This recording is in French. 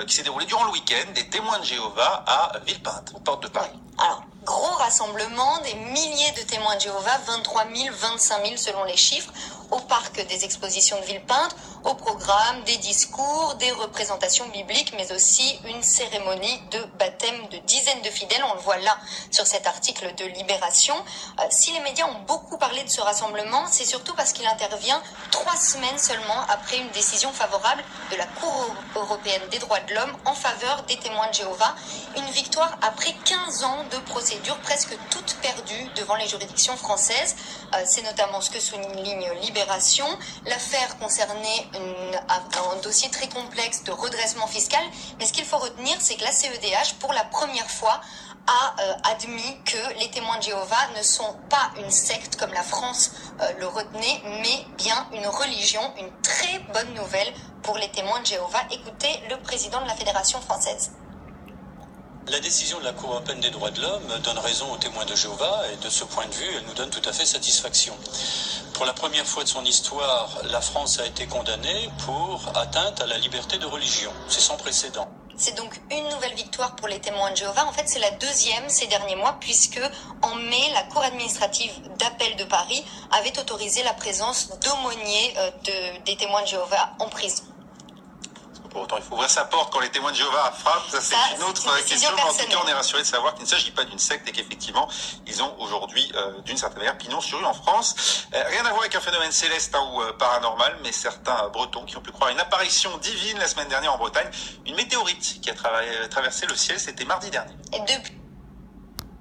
qui s'est déroulé durant le week-end des témoins de Jéhovah à Villepinte, aux portes de Paris. Alors, gros rassemblement, des milliers de témoins de Jéhovah, 23 000, 25 000 selon les chiffres, au parc des expositions de Villepinte, au programme des discours, des représentations bibliques, mais aussi une cérémonie de baptême de dizaines de fidèles. On le voit là sur cet article de Libération. Si les médias ont beaucoup parlé de ce rassemblement, c'est surtout parce qu'il intervient 3 semaines seulement après une décision favorable de la Cour européenne des droits de l'homme en faveur des témoins de Jéhovah. Une victoire après 15 ans de procédures presque toutes perdues devant les juridictions françaises. C'est notamment ce que souligne Libération. L'affaire concernait un dossier très complexe de redressement fiscal. Mais ce qu'il faut retenir, c'est que la CEDH, pour la première fois, a admis que les témoins de Jéhovah ne sont pas une secte comme la France le retenait, mais bien une religion, une très bonne nouvelle pour les témoins de Jéhovah. Écoutez le président de la Fédération française. La décision de la Cour européenne des droits de l'homme donne raison aux témoins de Jéhovah et de ce point de vue, elle nous donne tout à fait satisfaction. Pour la première fois de son histoire, la France a été condamnée pour atteinte à la liberté de religion. C'est sans précédent. C'est donc une nouvelle victoire pour les témoins de Jéhovah. En fait, c'est la deuxième ces derniers mois puisque en mai, la Cour administrative d'appel de Paris avait autorisé la présence d'aumôniers des témoins de Jéhovah en prison. Pour autant, il faut ouvrir sa porte quand les témoins de Jéhovah frappent. Ça, c'est une autre question. Mais en tout cas, on est rassuré de savoir qu'il ne s'agit pas d'une secte et qu'effectivement, ils ont aujourd'hui, d'une certaine manière, pignon sur rue en France. Rien à voir avec un phénomène céleste ou paranormal, mais certains Bretons qui ont pu croire à une apparition divine la semaine dernière en Bretagne. Une météorite qui a traversé le ciel, c'était mardi dernier. Et depuis